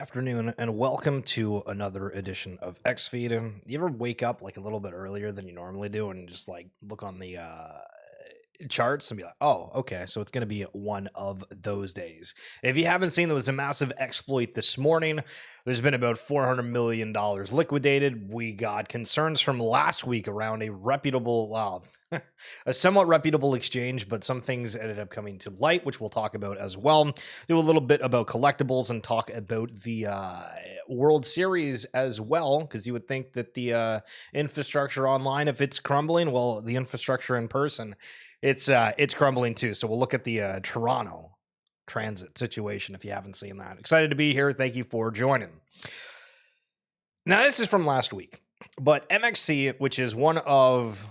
Afternoon and welcome to another edition of X Feed. You ever wake up like a little bit earlier than you normally do and just like look on the charts and be like, oh, okay, so it's going to be one of those days. If you haven't seen, there was a massive exploit this morning. There's been about $400 million liquidated. We got concerns from last week around a reputable, well, a somewhat reputable exchange, but some things ended up coming to light, which we'll talk about as well. Do a little bit about collectibles and talk about the World Series as well, because you would think that the infrastructure online, if it's crumbling, well, the infrastructure in person, it's crumbling too. So we'll look at the Toronto transit situation if you haven't seen that. Excited to be here. Thank you for joining. Now, this is from last week, but MEXC, which is one of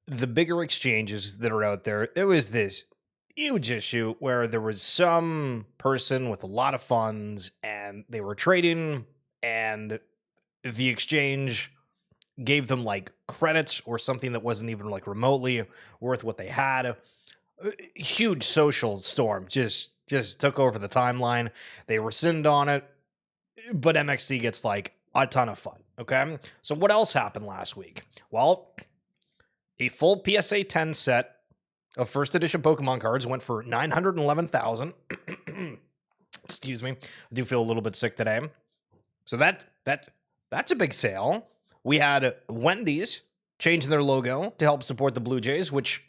the bigger exchanges that are out there, there was this huge issue where there was some person with a lot of funds and they were trading, and the exchange gave them like credits or something that wasn't even like remotely worth what they had. A huge social storm just took over the timeline. They rescind on it, but MEXC gets like a ton of fun. Okay, so what else happened last week? Well, a full PSA 10 set of first edition Pokemon cards went for 911,000. Excuse me, I do feel a little bit sick today. So that's a big sale. We had Wendy's changing their logo to help support the Blue Jays, which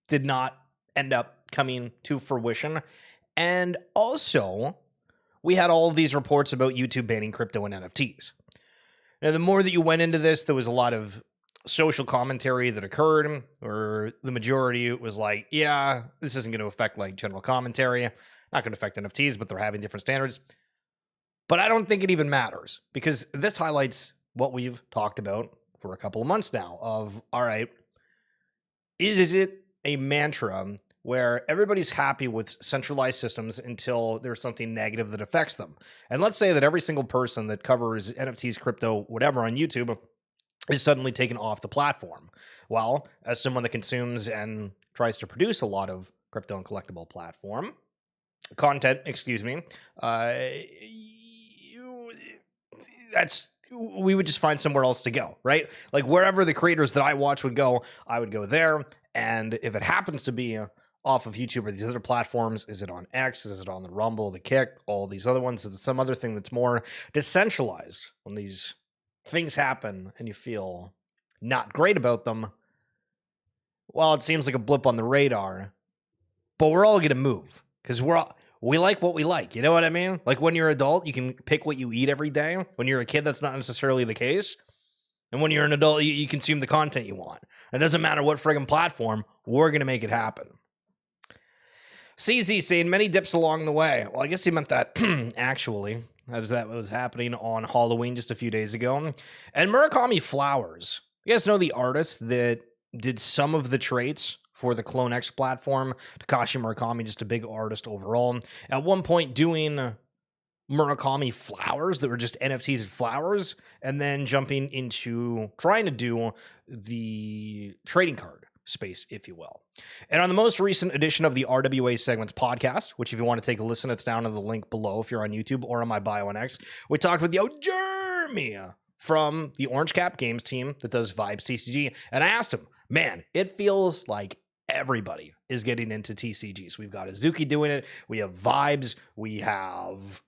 did not end up coming to fruition. And also, we had all of these reports about YouTube banning crypto and NFTs. Now, the more that you went into this, there was a lot of social commentary that occurred, or the majority was like, yeah, this isn't going to affect like general commentary, not going to affect NFTs, but they're having different standards. But I don't think it even matters, because this highlights what we've talked about for a couple of months now of, all right, is it a mantra where everybody's happy with centralized systems until there's something negative that affects them? And let's say that every single person that covers NFTs, crypto, whatever on YouTube is suddenly taken off the platform. Well, as someone that consumes and tries to produce a lot of crypto and collectible platform content, we would just find somewhere else to go, right? Like wherever the creators that I watch would go, I would go there. And if it happens to be off of YouTube or these other platforms, is it on X? Is it on the Rumble, the Kick, all these other ones? Is it some other thing that's more decentralized? When these things happen and you feel not great about them, well, it seems like a blip on the radar, but we're all going to move because we like what we like. You know what I mean? Like when you're an adult, you can pick what you eat every day. When you're a kid, that's not necessarily the case. And when you're an adult, you consume the content you want. It doesn't matter what friggin' platform, we're going to make it happen. CZ saying many dips along the way. Well, I guess he meant that actually. That was happening on Halloween just a few days ago. And Murakami Flowers. You guys know the artist that did some of the traits for the Clone X platform? Takashi Murakami, just a big artist overall. At one point doing Murakami Flowers that were just NFTs and flowers, and then jumping into trying to do the trading card space, if you will. And on the most recent edition of the RWA SegMints Podcast, which if you want to take a listen, it's down in the link below if you're on YouTube or on my bio on X, we talked with Jeremy from the Orange Cap Games team that does Vibes TCG, and I asked him, man, it feels like everybody is getting into TCG. So we've got Azuki doing it, we have Vibes, we have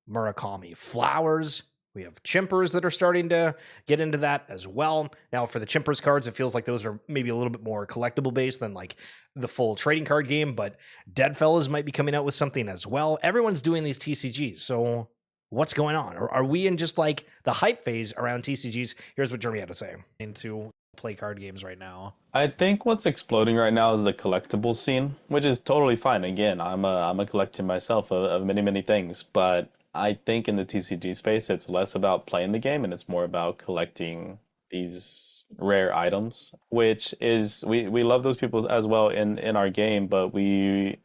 Murakami Flowers, we have Chimpers that are starting to get into that as well. Now, for the Chimpers cards, it feels like those are maybe a little bit more collectible based than like the full trading card game, but Deadfellas might be coming out with something as well. Everyone's doing these TCGs, so what's going on? Or are we in just like the hype phase around TCGs? Here's what Jeremy had to say. Into play card games right now. I think what's exploding right now is the collectibles scene, which is totally fine. Again, I'm a collector myself of many things, but I think in the TCG space, it's less about playing the game and it's more about collecting these rare items, which is, we love those people as well in our game, but we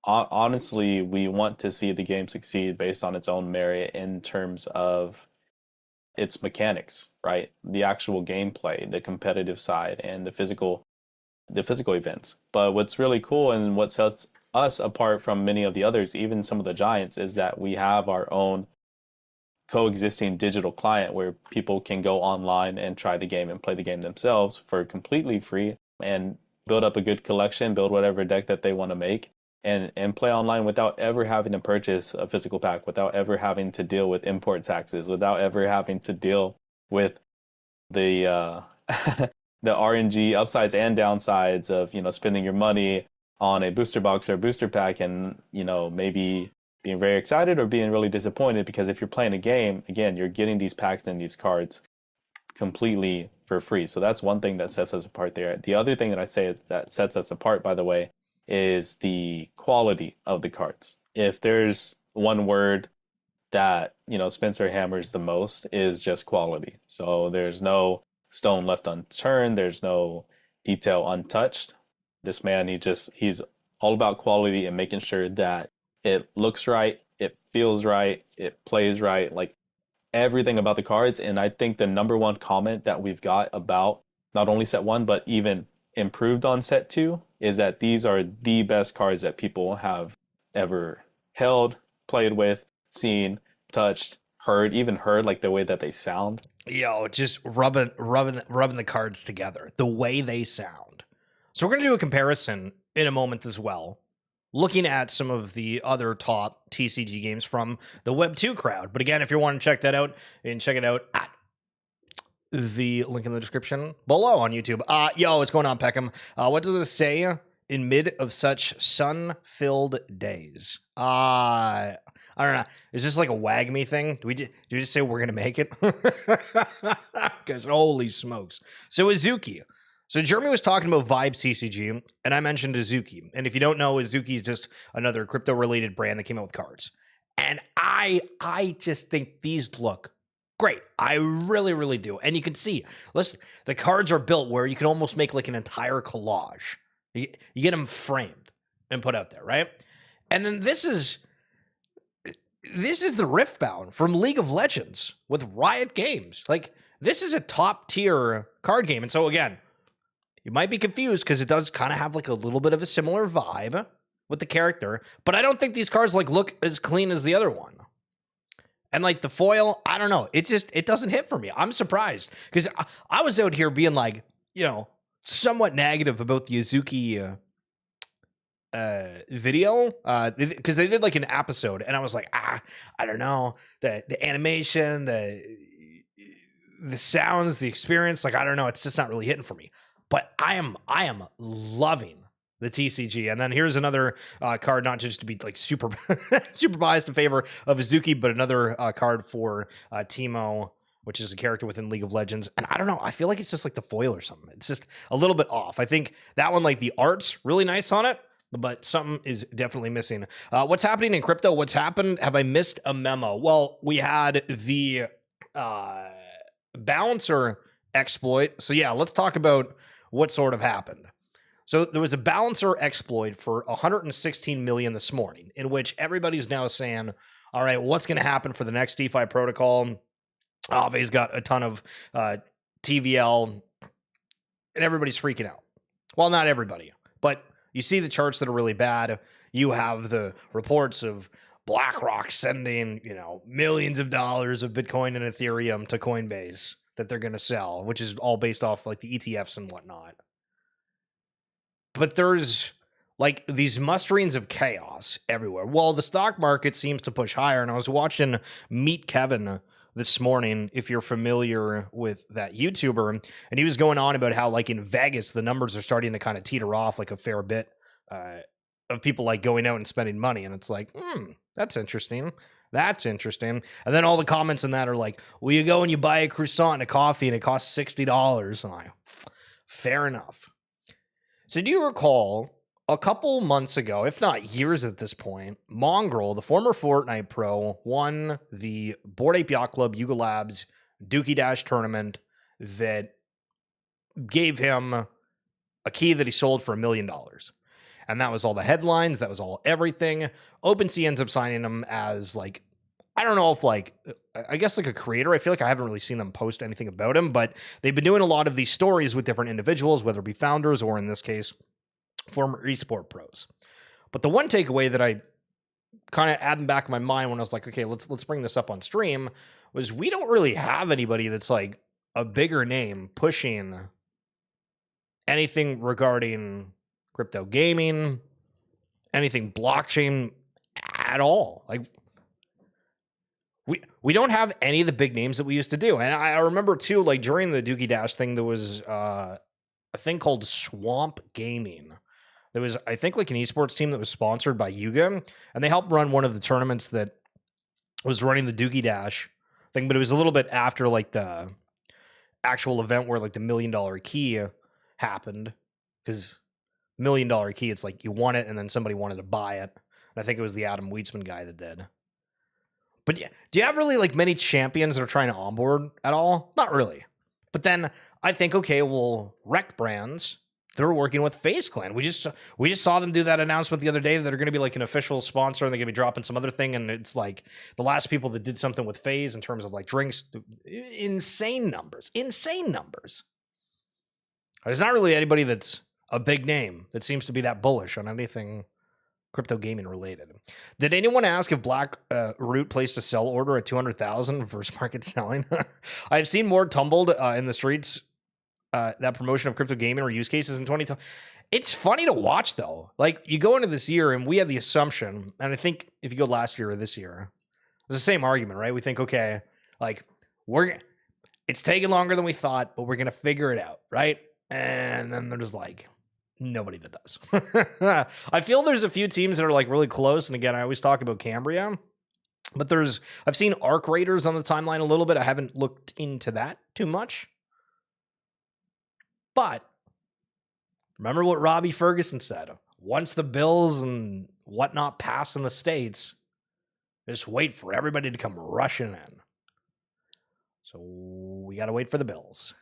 honestly, we want to see the game succeed based on its own merit in terms of its mechanics, right? The actual gameplay, the competitive side, and the physical events. But what's really cool and what sets us apart from many of the others, even some of the giants, is that we have our own coexisting digital client where people can go online and try the game and play the game themselves for completely free and build up a good collection, build whatever deck that they want to make, and play online without ever having to purchase a physical pack, without ever having to deal with import taxes, without ever having to deal with the the RNG upsides and downsides of, you know, spending your money on a booster box or a booster pack and, you know, maybe being very excited or being really disappointed, because if you're playing a game, again, you're getting these packs and these cards completely for free. So that's one thing that sets us apart there. The other thing that I say that sets us apart, by the way, is the quality of the cards. If there's one word that, you know, Spencer hammers the most, is just quality. So there's no stone left unturned, there's no detail untouched. This man, he's all about quality and making sure that it looks right, it feels right, it plays right, like everything about the cards. And I think the number one comment that we've got about not only set 1 but even improved on set 2 is that these are the best cards that people have ever held, played with, seen, touched, heard, even heard, like the way that they sound. Yo, just rubbing the cards together, the way they sound. So we're going to do a comparison in a moment as well, looking at some of the other top TCG games from the Web2 crowd. But again, if you want to check that out, and check it out at the link in the description below on YouTube. Yo, what's going on, Peckham? What does it say in mid of such sun-filled days? I don't know. Is this like a wag me thing? Do we just say we're going to make it? Because holy smokes. So Azuki. So Jeremy was talking about Vibes TCG, and I mentioned Azuki. And if you don't know, Azuki is just another crypto-related brand that came out with cards. And I just think these look great. I really, really do. And you can see, listen, the cards are built where you can almost make like an entire collage. You get them framed and put out there, right? And then this is the Riftbound from League of Legends with Riot Games. Like, this is a top tier card game. And so again, you might be confused because it does kind of have like a little bit of a similar vibe with the character, but I don't think these cards like look as clean as the other one. And like the foil, I don't know. It doesn't hit for me. I'm surprised because I was out here being like, you know, somewhat negative about the Azuki video because they did like an episode and I was like, I don't know, the animation, the sounds, the experience, like I don't know, it's just not really hitting for me. But I am loving the TCG. And then here's another card, not just to be like super super biased in favor of Azuki, but another card for Teemo, which is a character within League of Legends. And I don't know, I feel like it's just like the foil or something. It's just a little bit off. I think that one, like the art's really nice on it, but something is definitely missing. What's happening in crypto? What's happened? Have I missed a memo? Well, we had the balancer exploit. So yeah, let's talk about what sort of happened. So there was a balancer exploit for 116 million this morning, in which everybody's now saying, all right, what's going to happen for the next DeFi protocol? Ave's got a ton of TVL, and everybody's freaking out. Well, not everybody, but you see the charts that are really bad. You have the reports of BlackRock sending, you know, millions of dollars of Bitcoin and Ethereum to Coinbase that they're going to sell, which is all based off like the ETFs and whatnot. But there's like these musterings of chaos everywhere. Well, the stock market seems to push higher. And I was watching Meet Kevin this morning, if you're familiar with that YouTuber, and he was going on about how like in Vegas, the numbers are starting to kind of teeter off like a fair bit of people like going out and spending money. And it's like, that's interesting. That's interesting. And then all the comments in that are like, well, you go and you buy a croissant and a coffee and it costs $60. I'm like, fair enough. So do you recall a couple months ago, if not years at this point, Mongrel, the former Fortnite pro, won the Bored Ape Yacht Club Yuga Labs Dookie Dash tournament that gave him a key that he sold for $1 million. And that was all the headlines. That was all everything. OpenSea ends up signing him as like, I don't know if like, I guess like a creator. I feel like I haven't really seen them post anything about him, but they've been doing a lot of these stories with different individuals, whether it be founders or in this case, former esport pros. But the one takeaway that I kind of adding back in my mind when I was like, okay, let's bring this up on stream, was we don't really have anybody that's like a bigger name pushing anything regarding crypto gaming, anything blockchain at all. Like we don't have any of the big names that we used to do. And I remember too, like during the Dookie Dash thing, there was a thing called Swamp Gaming. There was, I think, like an esports team that was sponsored by Yuga, and they helped run one of the tournaments that was running the Dookie Dash thing, but it was a little bit after like the actual event where like the $1 million key happened, because $1 million key, it's like you won it and then somebody wanted to buy it. And I think it was the Adam Wheatsman guy that did. But yeah, do you have really like many champions that are trying to onboard at all? Not really. But then I think, okay, well, Rekt Brands, they're working with FaZe Clan. We just saw them do that announcement the other day that they're going to be like an official sponsor, and they're going to be dropping some other thing. And it's like the last people that did something with FaZe in terms of like drinks, insane numbers. There's not really anybody that's a big name that seems to be that bullish on anything crypto gaming related. Did anyone ask if BlackRoot placed a sell order at 200,000 versus market selling? I've seen more tumbled in the streets, that promotion of crypto gaming or use cases in 2020. It's funny to watch though. Like you go into this year and we had the assumption, and I think if you go last year or this year, it's the same argument, right? We think, okay, like it's taking longer than we thought, but we're going to figure it out, right? And then there's like nobody that does. I feel there's a few teams that are like really close. And again, I always talk about Cambria, but I've seen Arc Raiders on the timeline a little bit. I haven't looked into that too much. But remember what Robbie Ferguson said. Once the bills and whatnot pass in the States, just wait for everybody to come rushing in. So we got to wait for the bills.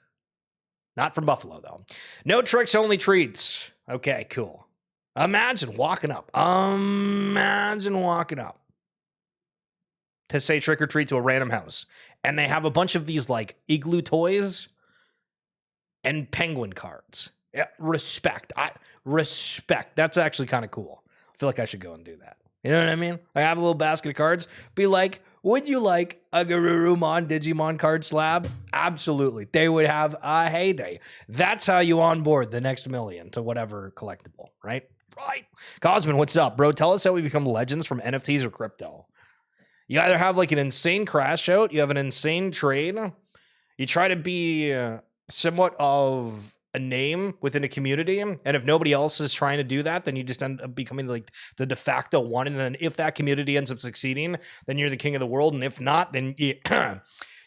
Not from Buffalo, though. No tricks, only treats. Okay, cool. Imagine walking up to say trick or treat to a random house, and they have a bunch of these like igloo toys and penguin cards. Yeah, respect. That's actually kind of cool. I feel like I should go and do that. You know what I mean? I have a little basket of cards. Be like, would you like a Garurumon Digimon card slab? Absolutely. They would have a heyday. That's how you onboard the next million to whatever collectible, right? Right. Cosman, what's up, bro? Tell us how we become legends from NFTs or crypto. You either have like an insane crash out, you have an insane trade, you try to be somewhat of a name within a community, and if nobody else is trying to do that, then you just end up becoming like the de facto one, and then if that community ends up succeeding, then you're the king of the world, and if not, then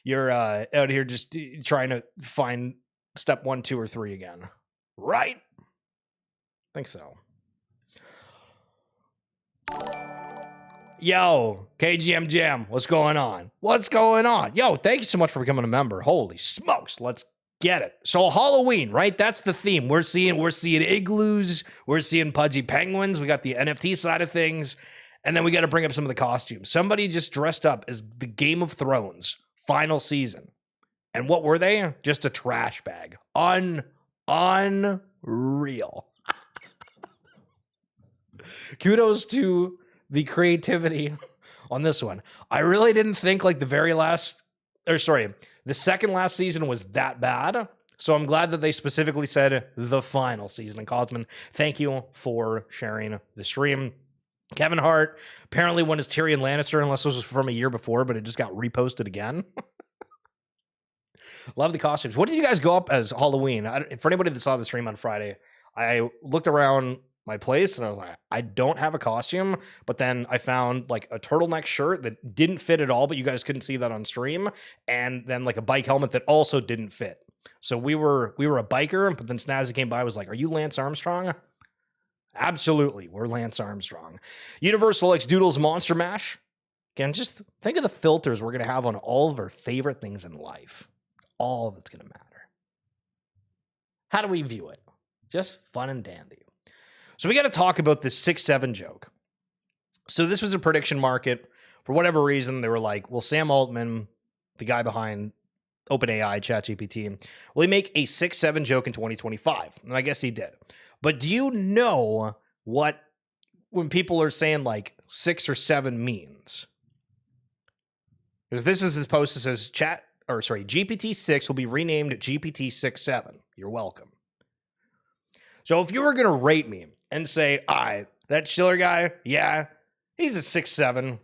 you're out here just trying to find step 1, 2, or 3 again. Right? I think so. Yo, KGM Jam, what's going on? Yo, thank you so much for becoming a member. Holy smokes, let's get it. So Halloween, right? That's the theme. We're seeing igloos. We're seeing Pudgy Penguins. We got the NFT side of things. And then we got to bring up some of the costumes. Somebody just dressed up as the Game of Thrones final season. And what were they? Just a trash bag. Unreal. Kudos to the creativity on this one. I really didn't think like the second last season was that bad. So I'm glad that they specifically said the final season. And Cosman, thank you for sharing the stream. Kevin Hart apparently won his Tyrion Lannister, unless this was from a year before, but it just got reposted again. Love the costumes. What did you guys go up as Halloween? For anybody that saw the stream on Friday, I looked around my place and I was like, I don't have a costume, but then I found like a turtleneck shirt that didn't fit at all, but you guys couldn't see that on stream, and then like a bike helmet that also didn't fit. So we were a biker, but then Snazzy came by, was like, are you Lance Armstrong? Absolutely, we're Lance Armstrong. Universal X Doodles Monster Mash. Again, just think of the filters we're going to have on all of our favorite things in life. All that's going to matter. How do we view it? Just fun and dandy. So we got to talk about this 6-7 joke. So this was a prediction market. For whatever reason, they were like, well, Sam Altman, the guy behind OpenAI, ChatGPT, will he make a 6-7 joke in 2025? And I guess he did. But do you know when people are saying like 6 or 7 means. Because this is his post that says GPT-6 will be renamed GPT-6.7. You're welcome. So if you were going to rate me and say, that Schiller guy, yeah, he's a 6.7,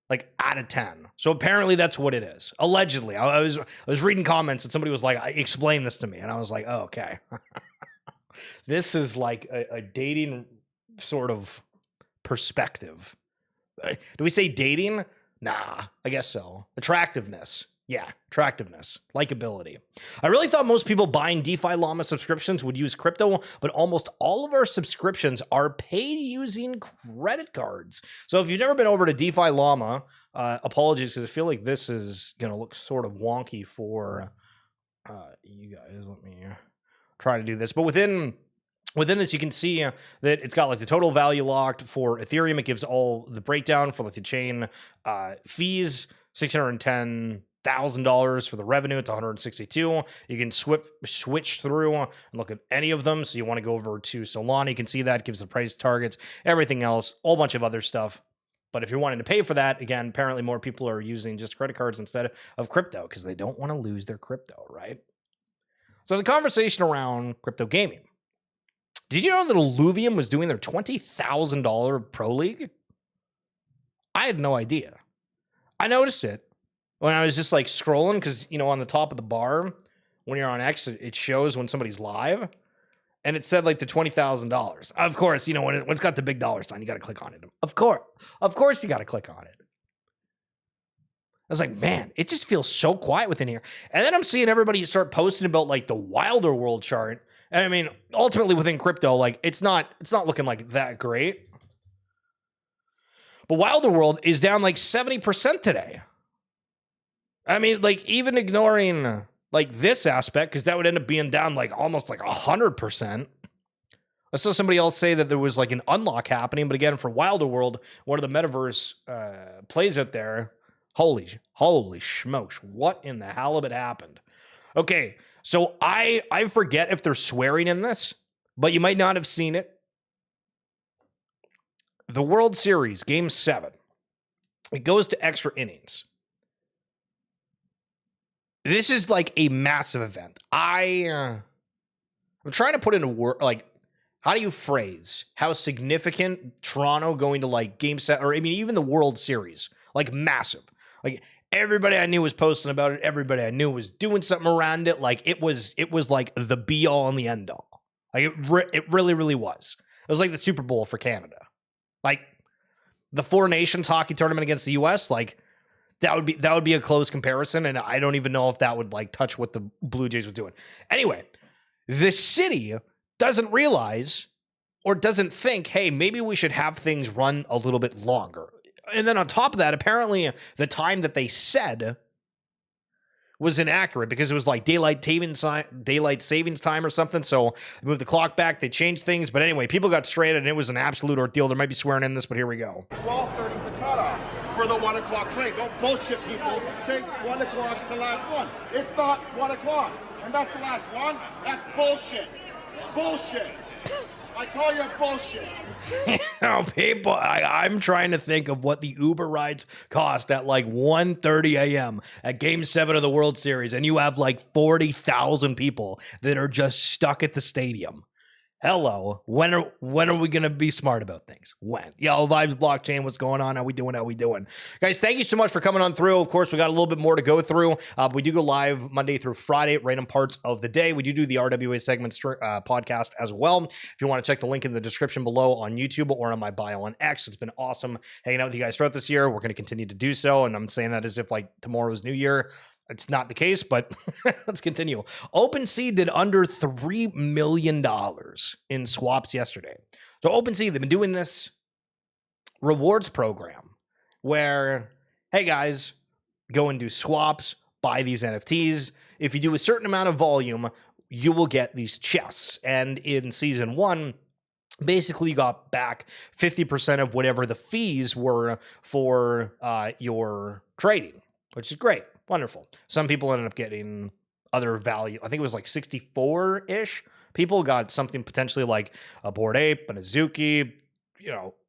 like out of 10. So apparently that's what it is. Allegedly. I was reading comments and somebody was like, explain this to me. And I was like, oh, okay. This is like a dating sort of perspective. Do we say dating? Nah, I guess so. Attractiveness. Yeah, attractiveness. Likability. I really thought most people buying DeFiLlama subscriptions would use crypto, but almost all of our subscriptions are paid using credit cards. So if you've never been over to DeFiLlama, apologies, because I feel like this is going to look sort of wonky for you guys. Let me try to do this. But within this, you can see that it's got like the total value locked for Ethereum. It gives all the breakdown for like the chain fees, $610,000 for the revenue. It's 162. You can switch through and look at any of them. So you want to go over to Solana, you can see that gives the price targets, everything else, a whole bunch of other stuff. But if you're wanting to pay for that, again, apparently more people are using just credit cards instead of crypto because they don't want to lose their crypto, right? So the conversation around crypto gaming. Did you know that Illuvium was doing their $20,000 pro league? I had no idea. I noticed it when I was just like scrolling because, on the top of the bar, when you're on X, it shows when somebody's live. And it said like the $20,000. Of course, when it's got the big dollar sign, you got to click on it. Of course you got to click on it. I was like, man, it just feels so quiet within here. And then I'm seeing everybody start posting about like the Wilder World chart. And I mean, ultimately within crypto, like it's not looking like that great. But Wilder World is down like 70% today. I mean, like even ignoring like this aspect, because that would end up being down like almost like 100%. I saw somebody else say that there was like an unlock happening, but again, for Wilder World, one of the metaverse plays out there. Holy smokes! What in the hell of it happened? Okay, so I forget if they're swearing in this, but you might not have seen it. The World Series, Game 7. It goes to extra innings. This is like a massive event. I'm trying to put into word, like, how do you phrase how significant Toronto going to like Game 7, or I mean, even the World Series, like massive. Like everybody I knew was posting about it. Everybody I knew was doing something around it. Like it was like the be all and the end all. Like it really, really was. It was like the Super Bowl for Canada. Like the Four Nations hockey tournament against the US, like that would be a close comparison. And I don't even know if that would like touch what the Blue Jays were doing. Anyway, the city doesn't realize or doesn't think, hey, maybe we should have things run a little bit longer. And then on top of that, apparently the time that they said was inaccurate because it was like daylight savings time or something. So they moved the clock back. They changed things. But anyway, people got stranded and it was an absolute ordeal. There might be swearing in this, but here we go. 12:30 is the cutoff for the 1 o'clock train. Don't bullshit people. Say 1 o'clock is the last one. It's not 1 o'clock. And that's the last one. That's bullshit. Bullshit. I call you bullshit. People, I'm trying to think of what the Uber rides cost at like 1:30 a.m. at Game 7 of the World Series, and you have like 40,000 people that are just stuck at the stadium. Hello, when are we gonna be smart about things? When? Yo, Vibes Blockchain, what's going on? How we doing? Guys, thank you so much for coming on through. Of course, we got a little bit more to go through. We do go live Monday through Friday, random parts of the day. We do the RWA SegMints podcast as well. If you want to check the link in the description below on YouTube or on my bio on X, it's been awesome hanging out with you guys throughout this year. We're going to continue to do so, and I'm saying that as if like tomorrow's New Year. It's not the case, but let's continue. OpenSea did under $3 million in swaps yesterday. So OpenSea, they've been doing this rewards program where, hey guys, go and do swaps, buy these NFTs. If you do a certain amount of volume, you will get these chests. And in season 1, basically you got back 50% of whatever the fees were for your trading, which is great. Wonderful. Some people ended up getting other value. I think it was like 64-ish. People got something potentially like a Bored Ape, an Azuki,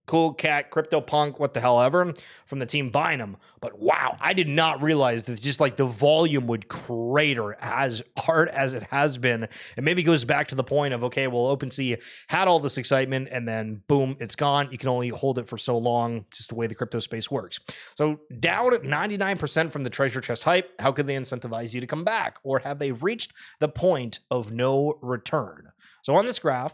Cool Cat, Crypto Punk, what the hell ever, from the team buying them. But wow, I did not realize that just like the volume would crater as hard as it has been. It maybe goes back to the point of, okay, well, OpenSea had all this excitement and then boom, it's gone. You can only hold it for so long, just the way the crypto space works. So down at 99% from the treasure chest hype, how could they incentivize you to come back? Or have they reached the point of no return? So on this graph,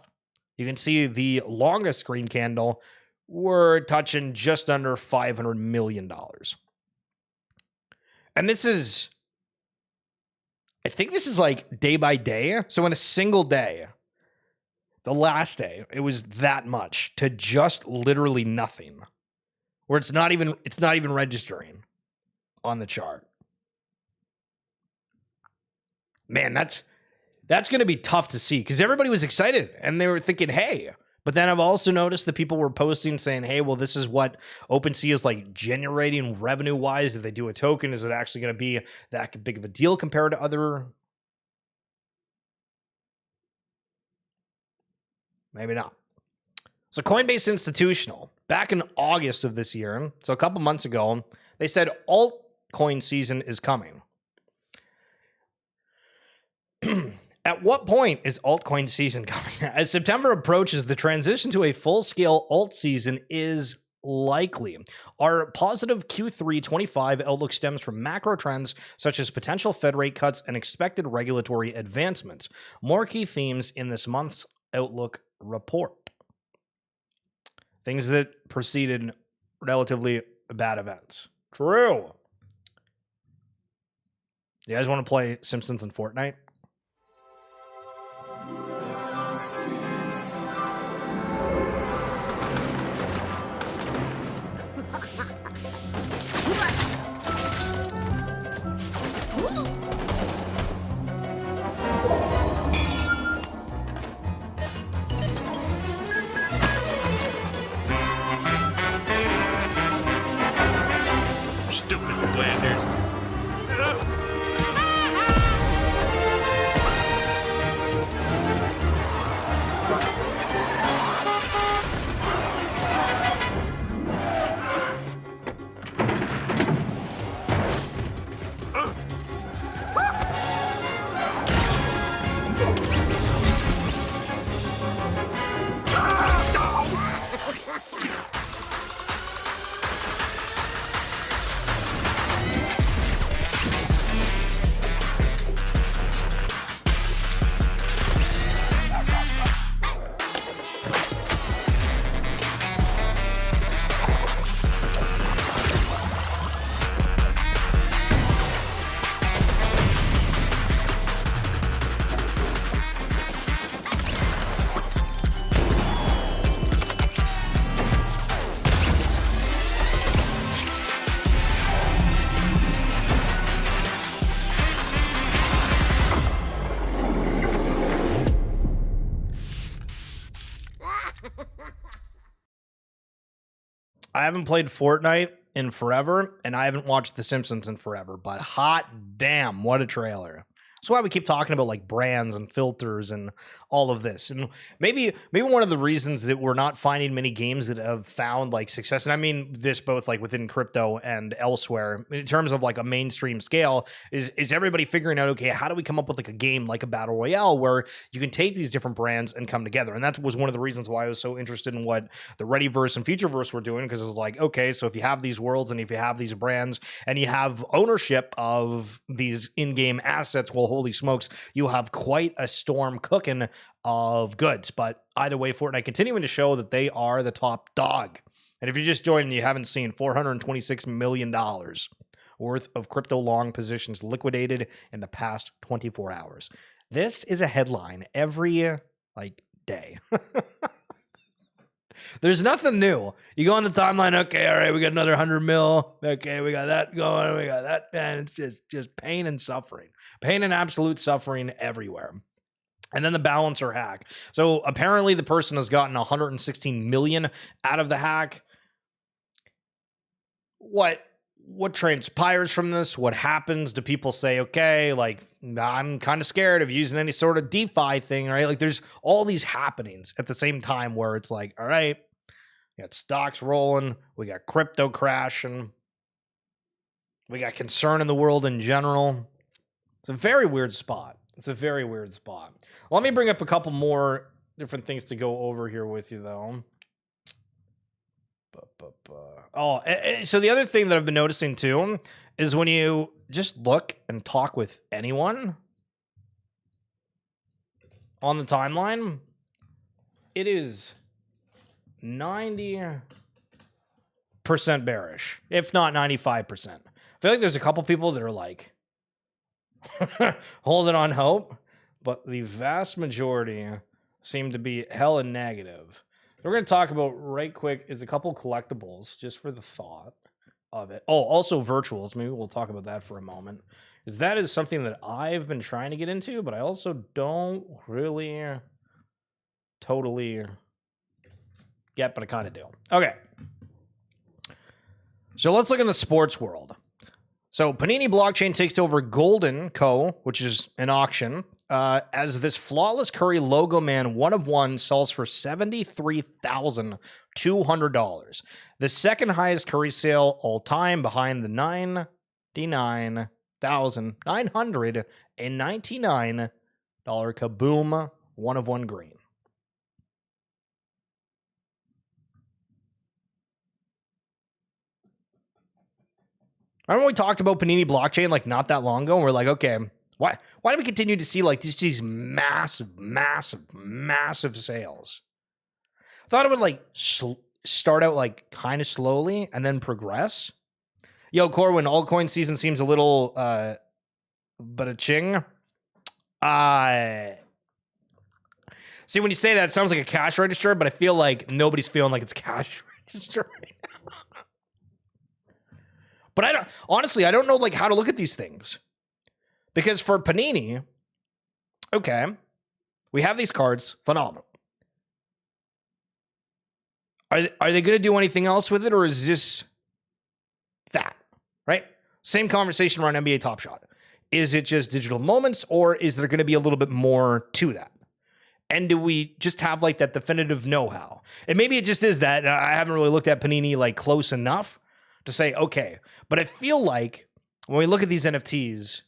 you can see the longest screen candle, we're touching just under $500 million. And this is, I think this is like day by day. So in a single day, the last day, it was that much to just literally nothing, where it's not even registering on the chart. Man, that's going to be tough to see because everybody was excited and they were thinking, hey. But then I've also noticed that people were posting saying, hey, well, this is what OpenSea is like generating revenue-wise. If they do a token, is it actually going to be that big of a deal compared to other? Maybe not. So Coinbase Institutional, back in August of this year, so a couple months ago, they said altcoin season is coming. At what point is altcoin season coming? As September approaches, the transition to a full-scale alt season is likely. Our positive Q3 25 outlook stems from macro trends such as potential Fed rate cuts and expected regulatory advancements. More key themes in this month's outlook report. Things that preceded relatively bad events. True. You guys want to play Simpsons and Fortnite? Stupid Flanders. I haven't played Fortnite in forever, and I haven't watched The Simpsons in forever, but hot damn, what a trailer. That's why we keep talking about like brands and filters and all of this. And maybe one of the reasons that we're not finding many games that have found like success, and I mean this both like within crypto and elsewhere, in terms of like a mainstream scale, is everybody figuring out, okay, how do we come up with like a game like a battle royale where you can take these different brands and come together? And that was one of the reasons why I was so interested in what the Readyverse and Futureverse were doing, because it was like, okay, so if you have these worlds and if you have these brands and you have ownership of these in-game assets, well, holy smokes, you have quite a storm cooking of goods. But either way, Fortnite continuing to show that they are the top dog. And if you're just joining, you haven't seen $426 million worth of crypto long positions liquidated in the past 24 hours. This is a headline every like day. There's nothing new. You go on the timeline, okay, all right, we got another 100 mil. Okay, we got that going, we got that. And it's just pain and suffering. Pain and absolute suffering everywhere. And then the balancer hack. So apparently the person has gotten 116 million out of the hack. What transpires from this? What happens? Do people say, okay, like, I'm kind of scared of using any sort of DeFi thing, right? Like, there's all these happenings at the same time where it's like, all right, We got stocks rolling. We got crypto crashing. We got concern in the world in general. It's a very weird spot. It's a very weird spot. Let me bring up a couple more different things to go over here with you, though. Oh, so the other thing that I've been noticing, too, is when you just look and talk with anyone on the timeline, it is 90% bearish, if not 95%. I feel like there's a couple people that are like holding on hope, but the vast majority seem to be hella negative. We're going to talk about right quick is a couple collectibles just for the thought of it. Oh, also virtuals. Maybe we'll talk about that for a moment. Because that is something that I've been trying to get into, but I also don't really totally get, but I kind of do. Okay. So let's look in the sports world. So Panini blockchain takes over Golden Co., which is an auction, as this flawless Curry logo man 1/1 sells for $73,200. The second highest Curry sale all time behind the $99,999 Kaboom 1/1 green. Remember when we talked about Panini blockchain like not that long ago? And we're like, okay, why do we continue to see like these massive sales? I thought it would like start out like kind of slowly and then progress. Yo, Corwin, altcoin season seems a little but a ching. See, when you say that, it sounds like a cash register, but I feel like nobody's feeling like it's cash register right now. But I don't know like how to look at these things. Because for Panini, okay, we have these cards, phenomenal. Are they going to do anything else with it, or is this that, right? Same conversation around NBA Top Shot. Is it just digital moments, or is there going to be a little bit more to that? And do we just have like that definitive know-how? And maybe it just is that. I haven't really looked at Panini like close enough to say, okay. But I feel like when we look at these NFTs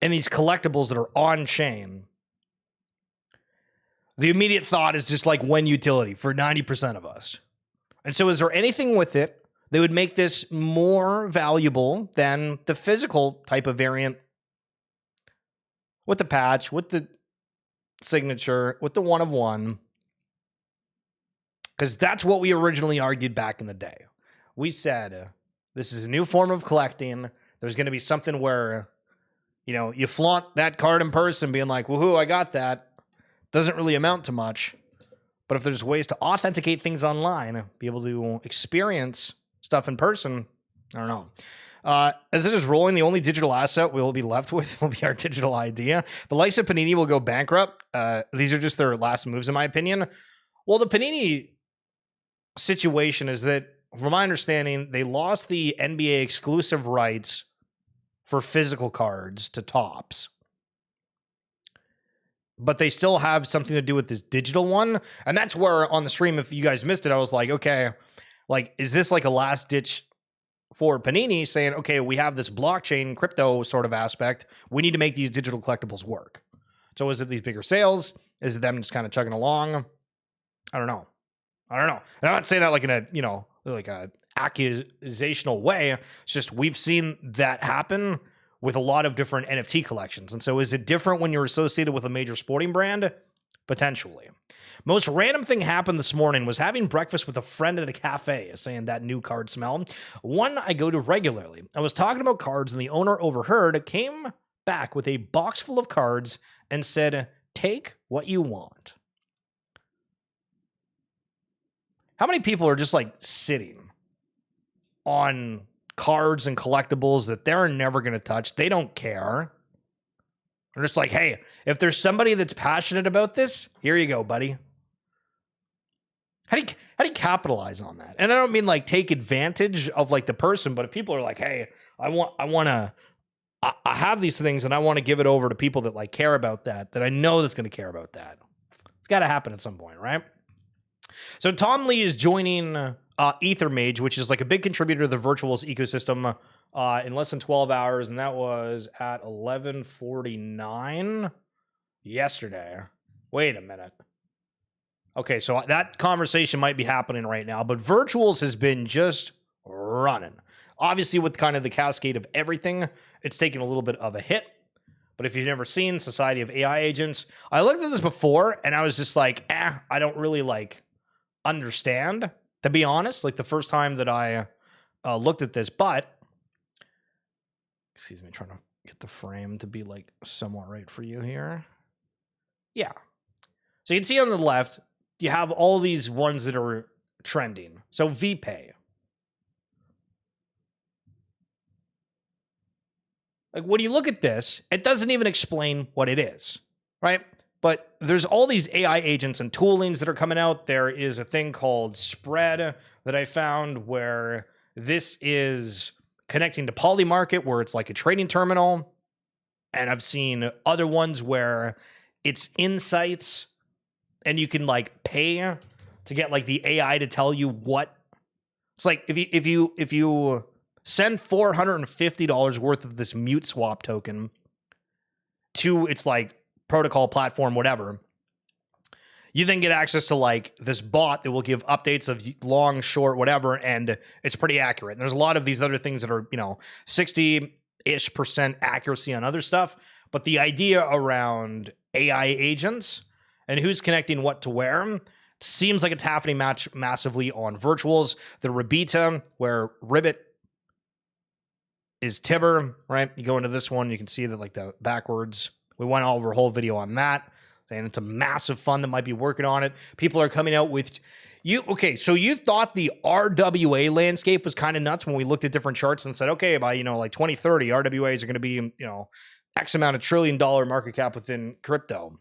and these collectibles that are on chain, the immediate thought is just like one utility for 90% of us. And so is there anything with it that would make this more valuable than the physical type of variant with the patch, with the signature, with the 1/1? Because that's what we originally argued back in the day. We said, this is a new form of collecting. There's going to be something where, you know, you flaunt that card in person being like, woohoo, I got that. Doesn't really amount to much. But if there's ways to authenticate things online, be able to experience stuff in person, I don't know. As it is rolling, the only digital asset we'll be left with will be our digital idea. The likes of Panini will go bankrupt. These are just their last moves, in my opinion. Well, the Panini situation is that, from my understanding, they lost the NBA exclusive rights for physical cards to Topps. But they still have something to do with this digital one. And that's where on the stream, if you guys missed it, I was like, okay, like, is this like a last ditch for Panini saying, okay, we have this blockchain crypto sort of aspect. We need to make these digital collectibles work. So is it these bigger sales? Is it them just kind of chugging along? I don't know. And I'm not saying that like in a, you know, like a accusational way. It's just we've seen that happen with a lot of different NFT collections. And so is it different when you're associated with a major sporting brand? Potentially. Most random thing happened this morning was having breakfast with a friend at a cafe, saying that new card smell. One I go to regularly. I was talking about cards and the owner overheard, came back with a box full of cards and said, take what you want. How many people are just like sitting on cards and collectibles that they're never going to touch? They don't care. They're just like, hey, if there's somebody that's passionate about this, here you go, buddy. How do you capitalize on that? And I don't mean like take advantage of like the person, but if people are like, hey, I have these things and I want to give it over to people that like care about that I know that's going to care about that. It's got to happen at some point, right? So Tom Lee is joining Ethermage, which is like a big contributor to the virtuals ecosystem in less than 12 hours, and that was at 11:49 yesterday. Wait a minute. Okay, so that conversation might be happening right now, but virtuals has been just running. Obviously, with kind of the cascade of everything, it's taken a little bit of a hit. But if you've never seen Society of AI Agents, I looked at this before and I was just like, I don't really like understand, to be honest. Like the first time that I looked at this, but excuse me, trying to get the frame to be like somewhat right for you here. Yeah. So you can see on the left, you have all these ones that are trending. So VPay. Like when you look at this, it doesn't even explain what it is, right? But there's all these AI agents and toolings that are coming out. There is a thing called Spread that I found where this is connecting to Polymarket, where it's like a trading terminal. And I've seen other ones where it's insights and you can like pay to get like the AI to tell you what. It's like if you send $450 worth of this mute swap token to its like protocol platform, whatever, you then get access to like this bot that will give updates of long, short, whatever, and it's pretty accurate. And there's a lot of these other things that are, 60-ish% accuracy on other stuff. But the idea around AI agents and who's connecting what to where seems like it's happening massively on virtuals. The Rabita, where Ribbit is Tibber, right? You go into this one, you can see that like the backwards. We went over a whole video on that, saying it's a massive fund that might be working on it. People are coming out with you. Okay, so you thought the RWA landscape was kind of nuts when we looked at different charts and said, okay, by like 2030, RWAs are going to be X amount of $1 trillion market cap within crypto.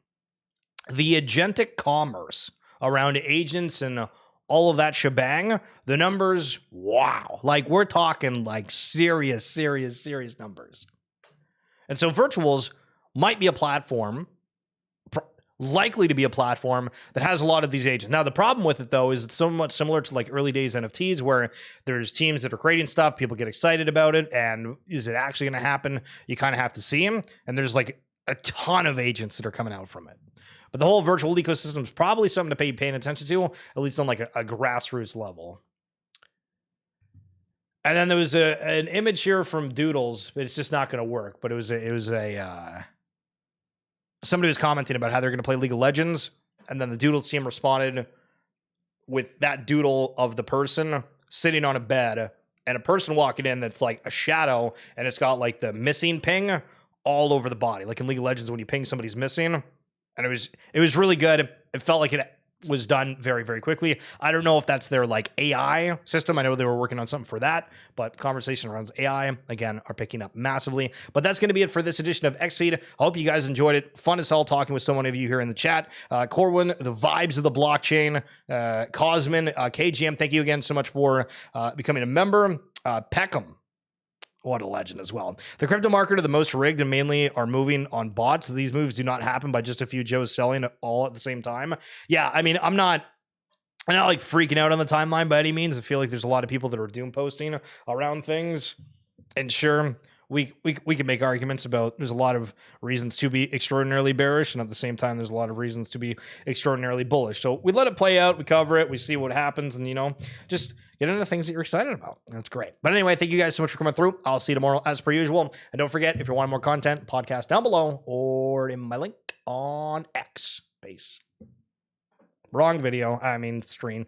The agentic commerce around agents and all of that shebang, the numbers, wow. Like we're talking like serious numbers. And so virtuals might be a platform, likely to be a platform that has a lot of these agents. Now, the problem with it, though, is it's somewhat similar to like early days NFTs where there's teams that are creating stuff, people get excited about it, and is it actually going to happen? You kind of have to see them, and there's like a ton of agents that are coming out from it. But the whole virtual ecosystem is probably something to be paying attention to, at least on like a grassroots level. And then there was an image here from Doodles, but it's just not going to work. But it was somebody was commenting about how they're going to play League of Legends, and then the Doodles team responded with that doodle of the person sitting on a bed and a person walking in that's like a shadow, and it's got like the missing ping all over the body, like in League of Legends when you ping somebody's missing. And it was really good. It felt like it was done very, very quickly. I don't know if that's their like AI system. I know they were working on something for that, but conversation around AI, again, are picking up massively. But that's going to be it for this edition of XFeed. I hope you guys enjoyed it. Fun as hell talking with so many of you here in the chat. Corwin, the vibes of the blockchain. Cosmin, KGM, thank you again so much for becoming a member. Peckham. What a legend as well. The crypto market are the most rigged and mainly are moving on bots. These moves do not happen by just a few Joes selling all at the same time. Yeah, I mean, I'm not like freaking out on the timeline by any means. I feel like there's a lot of people that are doom posting around things. And sure, we can make arguments about there's a lot of reasons to be extraordinarily bearish, and at the same time, there's a lot of reasons to be extraordinarily bullish. So we let it play out, we cover it, we see what happens, and just get into things that you're excited about. That's great. But anyway, thank you guys so much for coming through. I'll see you tomorrow as per usual. And don't forget, if you want more content, podcast down below or in my link on X. Peace. Wrong video. I mean, stream.